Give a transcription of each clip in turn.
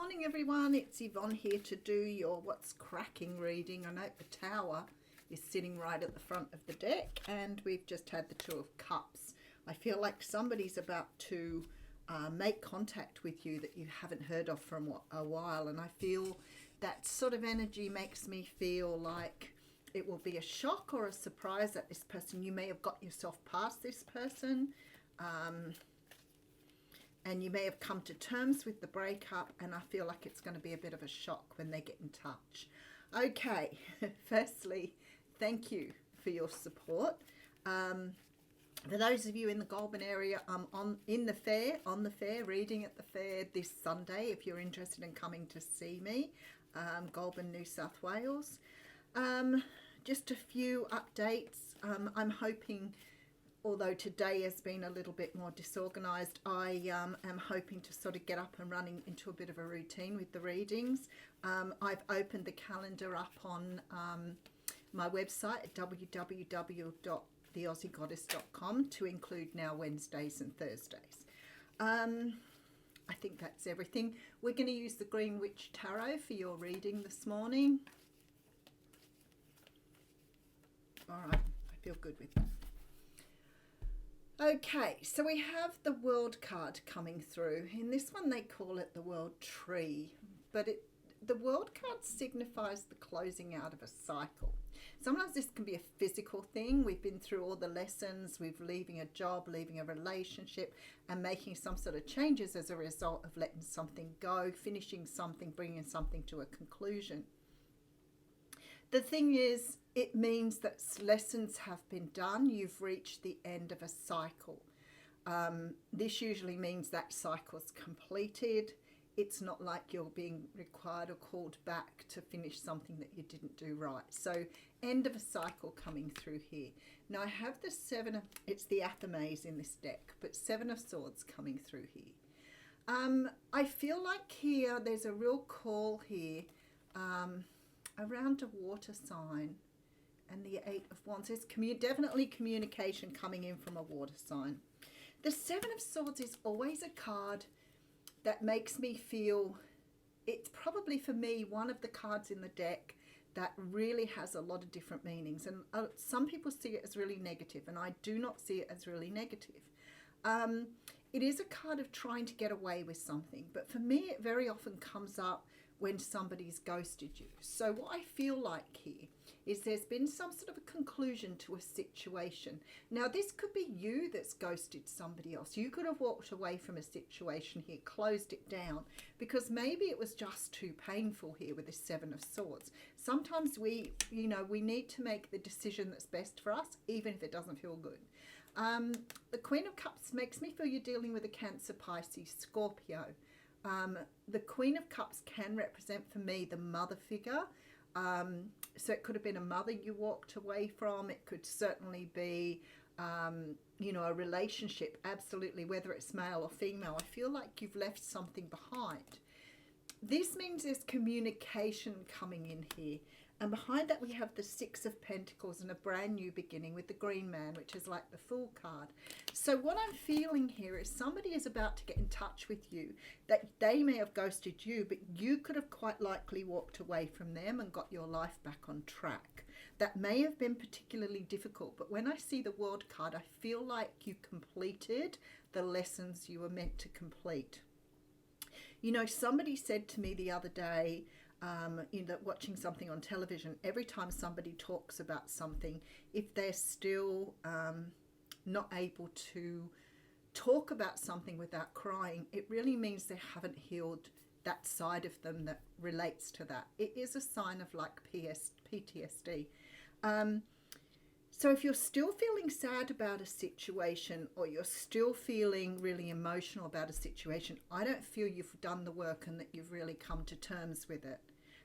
morning everyone, it's Yvonne here to do your What's Cracking reading. I know the Tower is sitting right at the front of the deck and we've just had the Two of Cups. I feel like somebody's about to make contact with you that you haven't heard of for a while, and I feel that sort of energy makes me feel like it will be a shock or a surprise that this person, you may have got yourself past this person, and you may have come to terms with the breakup, and I feel like it's going to be a bit of a shock when they get in touch. Okay, firstly, thank you for your support. For those of you in the Goulburn area, I'm on the fair, reading at the fair this Sunday if you're interested in coming to see me, Goulburn, New South Wales. Just a few updates. I'm hoping, although today has been a little bit more disorganized, I am hoping to sort of get up and running into a bit of a routine with the readings. I've opened the calendar up on my website at www.theaussiegoddess.com to include now Wednesdays and Thursdays. I think that's everything. We're going to use the Green Witch Tarot for your reading this morning. All right, I feel good with that. Okay, so we have the World card coming through. In this one they call it the World Tree, but the World card signifies the closing out of a cycle. Sometimes this can be a physical thing. We've been through all the lessons, we're leaving a job, leaving a relationship, and making some sort of changes as a result of letting something go, finishing something, bringing something to a conclusion. The thing is, it means that lessons have been done. You've reached the end of a cycle. This usually means that cycle's completed. It's not like you're being required or called back to finish something that you didn't do right. So end of a cycle coming through here. Now I have the it's the Athames in this deck, but Seven of Swords coming through here. I feel like here there's a real call here around a water sign, and the Eight of Wands. There's definitely communication coming in from a water sign. The Seven of Swords is always a card that makes me feel, it's probably for me one of the cards in the deck that really has a lot of different meanings, and some people see it as really negative, and I do not see it as really negative. It is a card of trying to get away with something, but for me it very often comes up when somebody's ghosted you. So what I feel like here is there's been some sort of a conclusion to a situation. Now this could be you that's ghosted somebody else. You could have walked away from a situation here, closed it down, because maybe it was just too painful here with the Seven of Swords. Sometimes we need to make the decision that's best for us, even if it doesn't feel good. The Queen of Cups makes me feel you're dealing with a Cancer, Pisces, Scorpio. The Queen of Cups can represent for me the mother figure. So it could have been a mother you walked away from. It could certainly be, a relationship, absolutely, whether it's male or female. I feel like you've left something behind. This means there's communication coming in here. And behind that we have the Six of Pentacles and a brand new beginning with the Green Man, which is like the Fool card. So what I'm feeling here is somebody is about to get in touch with you, that they may have ghosted you, but you could have quite likely walked away from them and got your life back on track. That may have been particularly difficult, but when I see the World card, I feel like you completed the lessons you were meant to complete. You know, somebody said to me the other day, watching something on television, every time somebody talks about something, if they're still not able to talk about something without crying, it really means they haven't healed that side of them that relates to that. It is a sign of like PTSD. So if you're still feeling sad about a situation, or you're still feeling really emotional about a situation, I don't feel you've done the work and that you've really come to terms with it.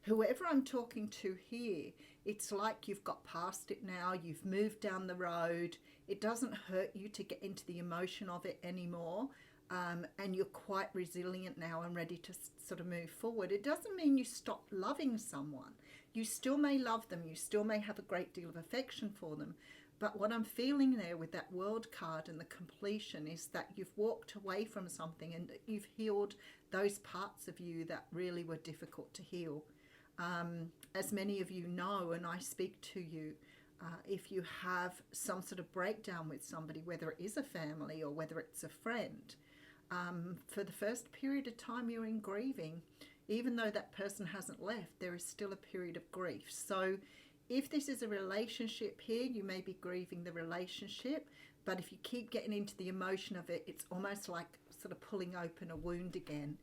Whoever I'm talking to here, it's like you've got past it now, you've moved down the road, it doesn't hurt you to get into the emotion of it anymore, and you're quite resilient now and ready to sort of move forward. It doesn't mean you stop loving someone. You still may love them, you still may have a great deal of affection for them, But what I'm feeling there with that World card and the completion is that you've walked away from something and you've healed those parts of you that really were difficult to heal. As many of you know, and I speak to you, if you have some sort of breakdown with somebody, whether it is a family or whether it's a friend, for the first period of time you're in grieving. Even though that person hasn't left, there is still a period of grief. So if this is a relationship here, you may be grieving the relationship, but if you keep getting into the emotion of it, it's almost like sort of pulling open a wound again.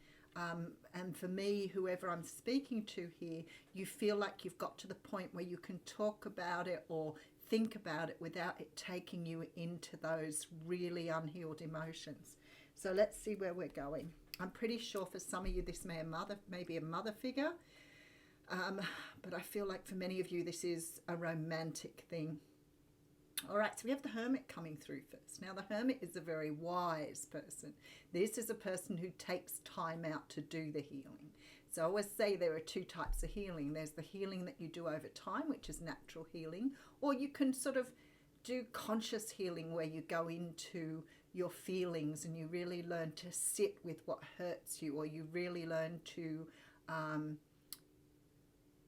And for me, whoever I'm speaking to here, you feel like you've got to the point where you can talk about it or think about it without it taking you into those really unhealed emotions. So let's see where we're going. I'm pretty sure for some of you this may be a mother figure, but I feel like for many of you this is a romantic thing. All right, so we have the Hermit coming through first. Now, the Hermit is a very wise person. This is a person who takes time out to do the healing. So I always say there are two types of healing. There's the healing that you do over time, which is natural healing, or you can sort of do conscious healing where you go into your feelings and you really learn to sit with what hurts you, or you really learn to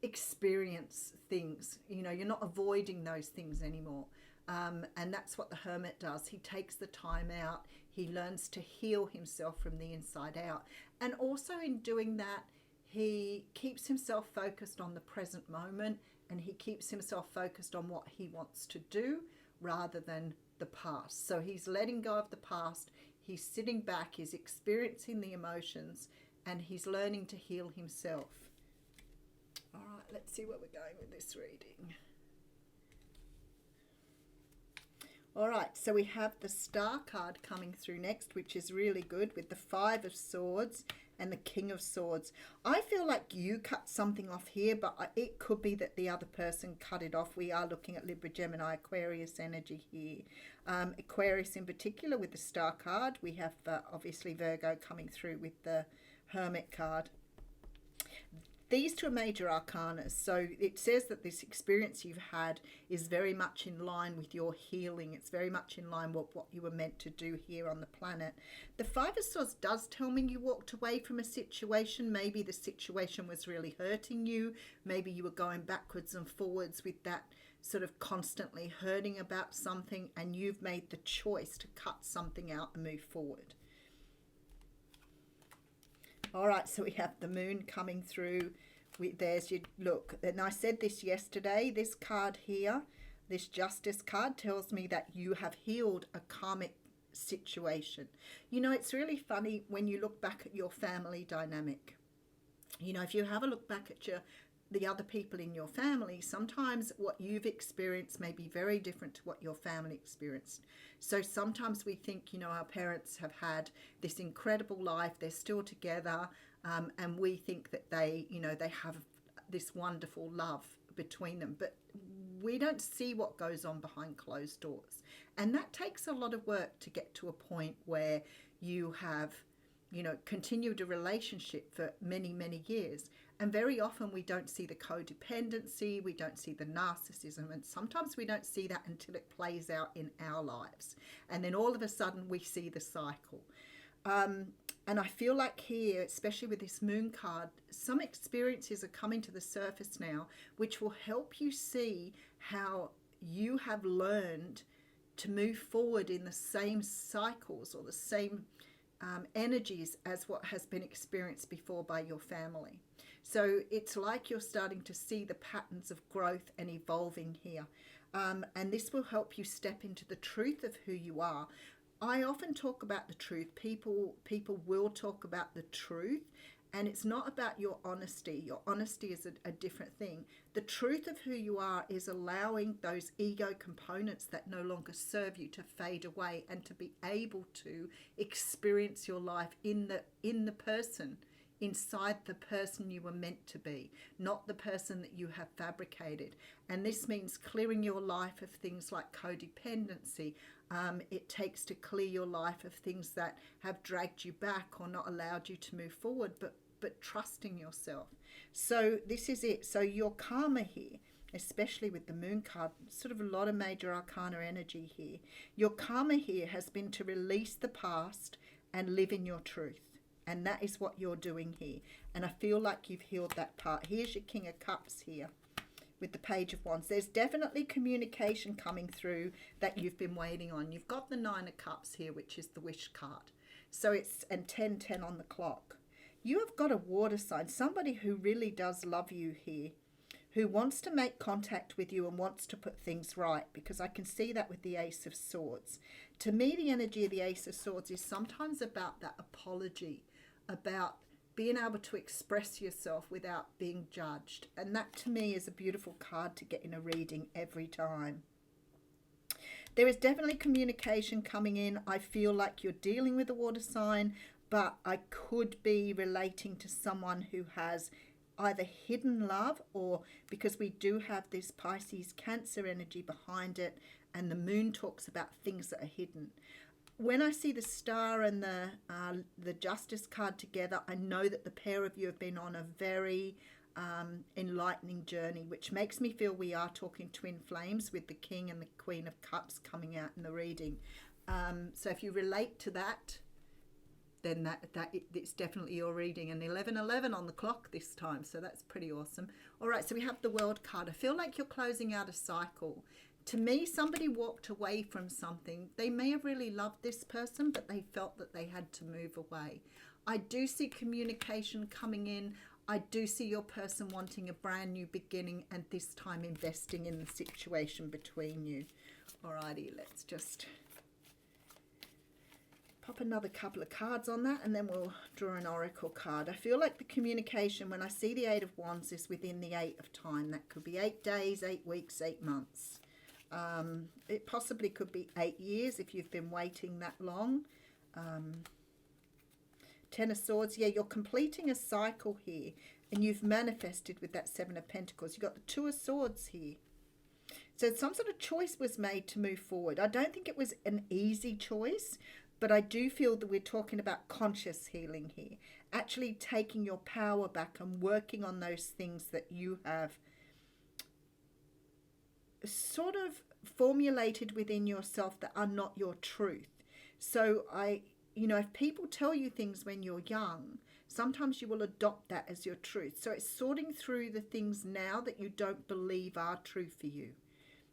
experience things. You know, you're not avoiding those things anymore. And that's what the Hermit does. He takes the time out. He learns to heal himself from the inside out. And also in doing that, he keeps himself focused on the present moment, and he keeps himself focused on what he wants to do rather than the past. So he's letting go of the past. He's sitting back. He's experiencing the emotions, and he's learning to heal himself. All right, let's see where we're going with this reading. All right, so we have the Star card coming through next, which is really good, with the Five of Swords and the King of Swords. I feel like you cut something off here, but it could be that the other person cut it off. We are looking at Libra, Gemini, Aquarius energy here. Aquarius in particular with the Star card. We have obviously Virgo coming through with the Hermit card. These two are major arcanas, so it says that this experience you've had is very much in line with your healing. It's very much in line with what you were meant to do here on the planet. The Five of Swords does tell me you walked away from a situation. Maybe the situation was really hurting you. Maybe you were going backwards and forwards with that sort of constantly hurting about something, and you've made the choice to cut something out and move forward. All right, so we have the Moon coming through. There's your look. And I said this yesterday. This card here, this Justice card, tells me that you have healed a karmic situation. You know, it's really funny when you look back at your family dynamic. You know, if you have a look back at the other people in your family, sometimes what you've experienced may be very different to what your family experienced. So sometimes we think, you know, our parents have had this incredible life, they're still together, and we think that they have this wonderful love between them. But we don't see what goes on behind closed doors. And that takes a lot of work to get to a point where you have, you know, continued a relationship for many, many years. And very often we don't see the codependency, we don't see the narcissism, and sometimes we don't see that until it plays out in our lives. And then all of a sudden we see the cycle. And I feel like here, especially with this Moon card, some experiences are coming to the surface now, which will help you see how you have learned to move forward in the same cycles or the same energies as what has been experienced before by your family. So it's like you're starting to see the patterns of growth and evolving here. And this will help you step into the truth of who you are. I often talk about the truth. People will talk about the truth, and it's not about your honesty. Your honesty is a different thing. The truth of who you are is allowing those ego components that no longer serve you to fade away, and to be able to experience your life in the person, inside the person you were meant to be, not the person that you have fabricated. And this means clearing your life of things like codependency. It takes to clear your life of things that have dragged you back or not allowed you to move forward, but trusting yourself. So this is it. So your karma here especially with the moon card, sort of a lot of major arcana energy here. Your karma here has been to release the past and live in your truth. And that is what you're doing here. And I feel like you've healed that part. Here's your King of Cups here with the Page of Wands. There's definitely communication coming through that you've been waiting on. You've got the Nine of Cups here, which is the wish card. So it's, and 10:10 on the clock. You have got a water sign, somebody who really does love you here, who wants to make contact with you and wants to put things right, because I can see that with the Ace of Swords. To me, the energy of the Ace of Swords is sometimes about that apology, about being able to express yourself without being judged. And that to me is a beautiful card to get in a reading every time. There is definitely communication coming in. I feel like you're dealing with a water sign, but I could be relating to someone who has either hidden love, or because we do have this Pisces Cancer energy behind it, and the moon talks about things that are hidden. When I see the Star and the Justice card together, I know that the pair of you have been on a very enlightening journey, which makes me feel we are talking twin flames with the King and the Queen of Cups coming out in the reading. So if you relate to that, then it's definitely your reading. And 11:11 on the clock this time, so that's pretty awesome. All right, so we have the World card. I feel like you're closing out a cycle. To me, somebody walked away from something. They may have really loved this person, but they felt that they had to move away. I do see communication coming in. I do see your person wanting a brand new beginning, and this time investing in the situation between you. Alrighty, let's just pop another couple of cards on that, and then we'll draw an oracle card. I feel like the communication, when I see the Eight of Wands, is within the 8 of time. That could be 8 days, 8 weeks, 8 months. It possibly could be 8 years if you've been waiting that long. 10 of Swords. Yeah, you're completing a cycle here, and you've manifested with that 7 of Pentacles. You've got the 2 of Swords here. So some sort of choice was made to move forward. I don't think it was an easy choice, but I do feel that we're talking about conscious healing here. Actually taking your power back and working on those things that you have sort of formulated within yourself that are not your truth. So if people tell you things when you're young, sometimes you will adopt that as your truth. So it's sorting through the things now that you don't believe are true for you.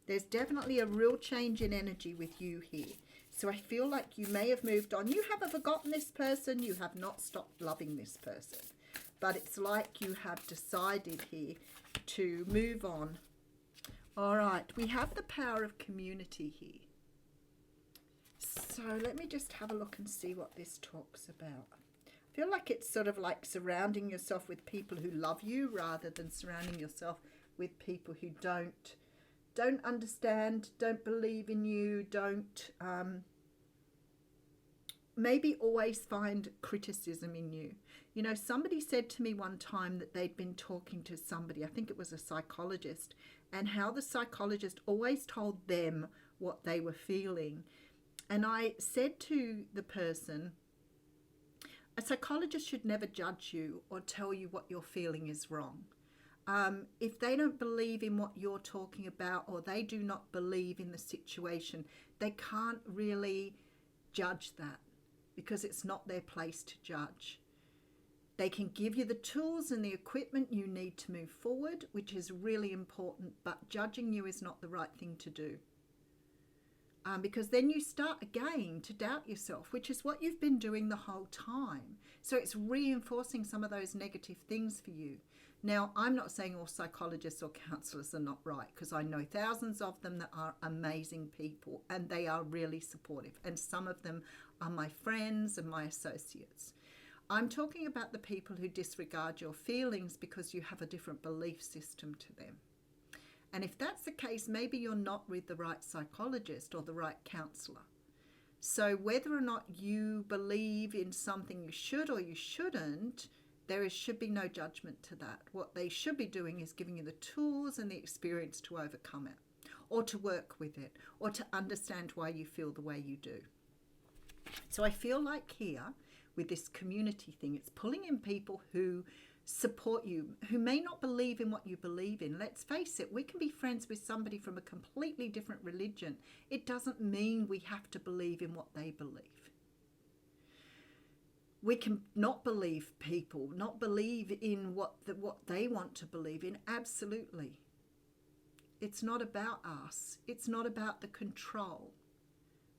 There's definitely a real change in energy with you here. So I feel like you may have moved on. You haven't forgotten this person. You have not stopped loving this person. But it's like you have decided here to move on. All right, we have the power of community here. So let me just have a look and see what this talks about. I feel like it's sort of like surrounding yourself with people who love you rather than surrounding yourself with people who don't understand, don't believe in you, don't maybe always find criticism in you. You know, somebody said to me one time that they'd been talking to somebody, I think it was a psychologist, and how the psychologist always told them what they were feeling. And I said to the person, a psychologist should never judge you or tell you what you're feeling is wrong. If they don't believe in what you're talking about, or they do not believe in the situation, they can't really judge that, because it's not their place to judge. They can give you the tools and the equipment you need to move forward, which is really important, but judging you is not the right thing to do. Because then you start again to doubt yourself, which is what you've been doing the whole time. So it's reinforcing some of those negative things for you. Now, I'm not saying all psychologists or counsellors are not right, because I know thousands of them that are amazing people, and they are really supportive. And some of them are my friends and my associates. I'm talking about the people who disregard your feelings because you have a different belief system to them. And if that's the case, maybe you're not with the right psychologist or the right counsellor. So whether or not you believe in something you should or you shouldn't, should be no judgment to that. What they should be doing is giving you the tools and the experience to overcome it, or to work with it, or to understand why you feel the way you do. So I feel like here, with this community thing, it's pulling in people who support you, who may not believe in what you believe in. Let's face it, we can be friends with somebody from a completely different religion. It doesn't mean we have to believe in what they believe. We can not believe people, not believe in what they want to believe in. Absolutely. It's not about us. It's not about the control.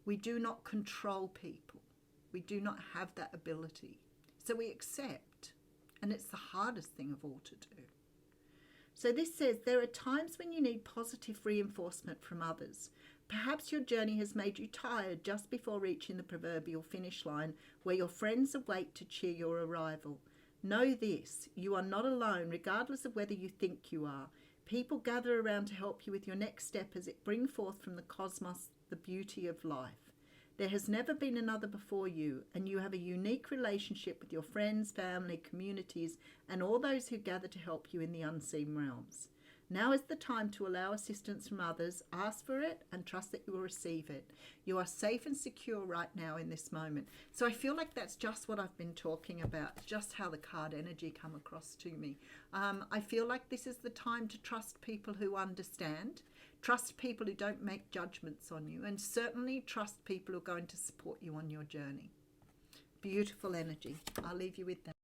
We do not control people. We do not have that ability. So we accept. And it's the hardest thing of all to do. So this says, there are times when you need positive reinforcement from others. Perhaps your journey has made you tired just before reaching the proverbial finish line, where your friends await to cheer your arrival. Know this, you are not alone, regardless of whether you think you are. People gather around to help you with your next step as it brings forth from the cosmos the beauty of life. There has never been another before you, and you have a unique relationship with your friends, family, communities, and all those who gather to help you in the unseen realms. Now is the time to allow assistance from others, ask for it, and trust that you will receive it. You are safe and secure right now in this moment. So I feel like that's just what I've been talking about, just how the card energy come across to me. I feel like this is the time to trust people who understand, trust people who don't make judgments on you, and certainly trust people who are going to support you on your journey. Beautiful energy. I'll leave you with that.